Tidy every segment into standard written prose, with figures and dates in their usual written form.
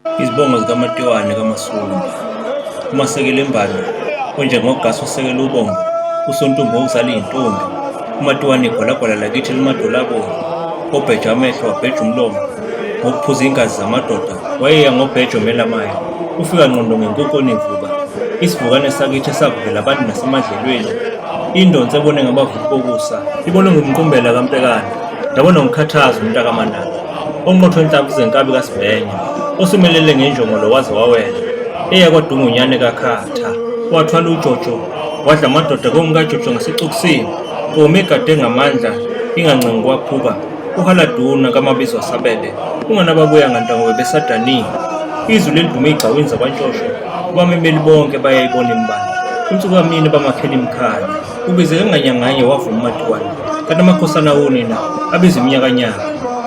Izibongo zikaMatiwane kaMasumba, uMasekela Embalo, onjengoGazi usekela uBombo, uSontumbi owazala iy'ntombi, uMatiwane igwalagwala lakithi elimadolo abomvu, obheja amehlo wabheja umlomo, ngokuphuza iy'ngazi zamadoda, wayeya ngobheja omelamayo, ufika ngqondo ngenkokoni ivuka, isivukane sakithi esavukela abantu nasemadlelweni, indonsa ebone ngabavuli bokusa, ibone ngumqumbela kaMpekane, ndabona ngikhathaza umntakaManala, onqotho inhlamvu zenkabi kaSibhenya, osumelele ngenjongolo waze wawela, eya kwaDungunyane kaKhatha, wathwala uJojo, wadla amadoda kongaJojo ngasexukusini, Nkomo egade ngamandla, ingancengi kwaphuka, uHaladuna kaMabizo wasabele, unganababuya ngantango bebesadanile, izwi lelidume igcawini zakwaNtshosho, abamemeli bonke bayayibona imbala, umsukamini bamakhela imkhanya, ubizeke nganyanganye wavuma uMatiwane, kanti amakhosana wonina abiza iminyakanyaka,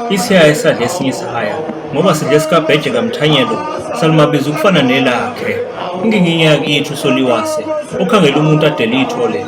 isihaya esadla esinye isihaya, ngoba sidle sikabheje kaMthanyelo, salimabiza ukufana nelakhe, inginginya yakithi uSoliwase, okhangela umuntu adele ithole,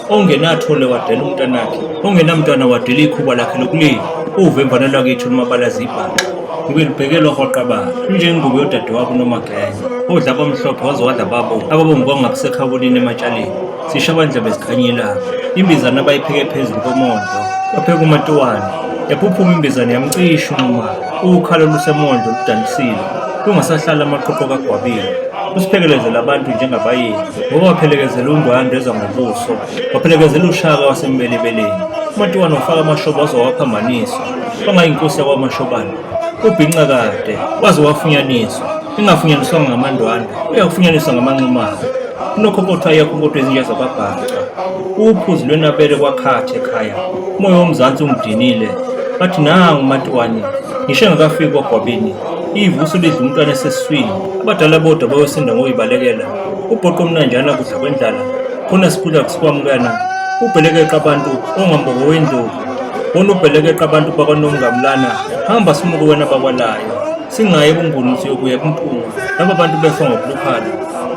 ongenathole wadela umntanakhe, ongenamntwana wadela ikhuba lakhe lokulima, uvemvana lwakithi lumabalazi ibhaxa, ube libhekelwa rhoqabala, injengengubo yodadewabo uNomagenge, odla abamhlophe waze wadla ababomvu kwangakusekhabulini ematshaleni, sisho abandla bezikhanyelanga, imbizana abayipheke phezulu komondo, bapheka uMatiwane, yaphuphuma imbizane yamcisha uNxumalo, ukhalo lusemondlo ludanisile, lungasahlala amaqoqo kagwabile, lusiphekelezela abantu njengabayeni, ngoba waphelekezela uNdwandwe eza ngobuso, waphelekezela uShaka wasembelebeleni, uMatiwane wafaka amashoba waze wawaphambaniswa, kwangayinkosi yakwaMashobane, ubhinca kade, waze wafunyaniswa, engafunyaniswanga ngamaNdwandwe, uyafunyaniswa ngamaNxumalo, unokhokothwa iyakhokothwa ezinja zababhaca, uphuzi lwenabele kwaKhatha ekhaya, umoya womzansi ungidinile, bathi nangu uMatiwane, ngisho engakafiki kwaGwabini, ivuso lidla umntwana esesiswini, abadala bodwa bawesinda ngoyibalekela, ubhoqo mnanjana kudla kwendlala, khona sikhula kusikwamukana, ubhelekeqa abantu ongambobo wendlovu, wona ubhelekeqa abantu bakwaNomngamlana, hamba simuke wena bakwalayo, singaye ebunguni siyokuya kumphunga, laba bantu befa ngokuluphala,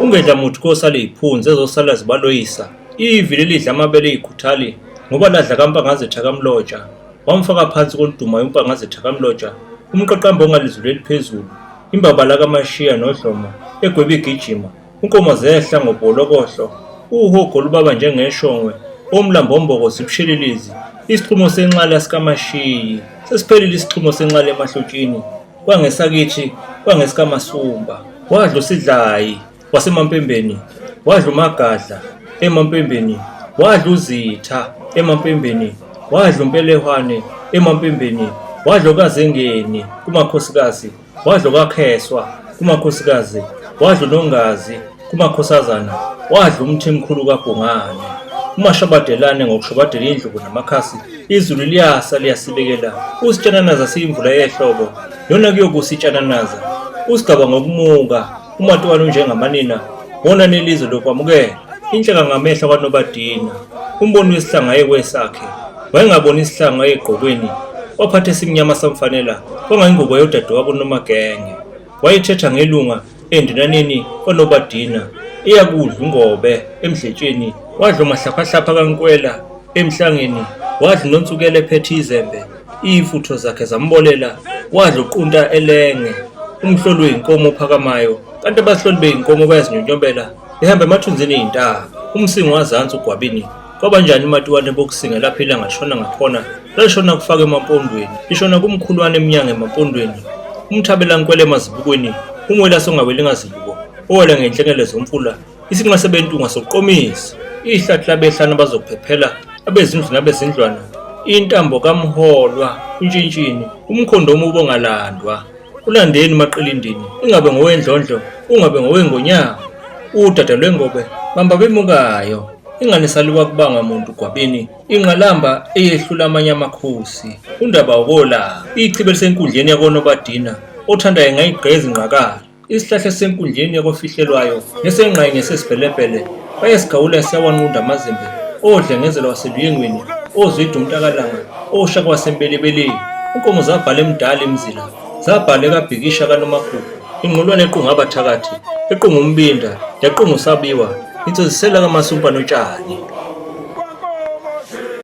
ungedla muthi kosale yiphunzi ezosala zibaloyisa, ivili lidla amabele ey'khuthali, ngoba ladla kaMpangazetha kaMloja, wamfaka phansi koludumayo uMpangazetha kaMloja, umqaqambo ongalizuleli phezulu, imbabala kaMashiya noDlomo, egwebe igijima, unkomo zehla ngobholokohlo, uhogo lubaba njengeshongwe, omlambomboko zibushelelezi, isixhumo senxala sikaMashiyi, sesiphelile isixhumo senxala emahlotsheni, kwangesakithi, kwangesikaMasumba, wadla uSidlayi, wasemaMpembeni, wadla uMagadla, emaMpembeni, wadla uZitha, emaMpembeni, wadla uMpelehwane, emaMpembeni, wadla uKazengeni, kumakhosikazi, wadla uKakheswa, kumakhosikazi, wadla uNongazi, kumakhosazana, wadla uMthimkhulu kaBhungane, uMashabadelane ngokushobadela indlubu namakhasi, izulu liyasa liyasibekela, usitshananaza siyimvula yehlobo, yona kuyokusa itshananaza, usigaba ngokumuka, uMatiwane unjengamanina, wona nelizwe lokwamukela, inhleka ngamehla kwaNobadina, umboni wesihlanga yekwesakhe, wayengaboni isihlanga egqokweni, waphatha esimnyama samfanela, kwangayingubo yodadewabo uNomagenge, wayethetha ngelunga endinaneni kwaNobadina, eyakudla ungobe emdletsheni, wadla umahlaphahlapha kaNkwela emhlangeni, wadla uNontsukela ephethe izembe, iy'futho zakhe zambolela, wadla uQunta elenge, umhloli wey'nkomo ophakamayo, kanti abahloli bey'nkomo bayazinyonyombela, behamba emathunzini ey'ntaba, umsingo wazansi uGwabini, kwabanjani uMatiwane bokusinga lapho ilanga lishona ngakhona, lalishona kufaka emampondweni, lishona kumkhulwane emnyango emampondweni, umthabelankwele emazibukweni, umwelaso ongaweli ngazibuko, owela ngenhlengele zomfula, isinqa sebentunga sokuqomisa, ihlathi labehlana bazokuphephela, abezindlu nabezindlwana, intambo kaMholwa, untshintshini, umkhondomu ubongalandwa, ulandeni maqilindini, ingabe ngowendlondlo, ungabe ngowengonyama, udada lwengobe, bamba bemukayo, ingane saliwa kubanga muntu Gwabini, inqalamba eyehlula amanye amakhosi, undaba ukola, ichibe lisenkundleni yakoNobadina, othanda engayigqeza ingqakala, isihlahla senkundleni yakofihlelwayo, nesengqayi ngesesibhelebhele, bayesigawula siyawanqunda amazembe, odlengezela waseluyengweni, ozwida umntakalanga, oshaka wasembelebeleni, inkomo zabhala emdala emzila, zabhala ekabhikisha kaNomagugu, inqulwane equnga abathakathi, equnga umbinda, yaqunga uSabiwa, insozisela kaMasumpa noTshani.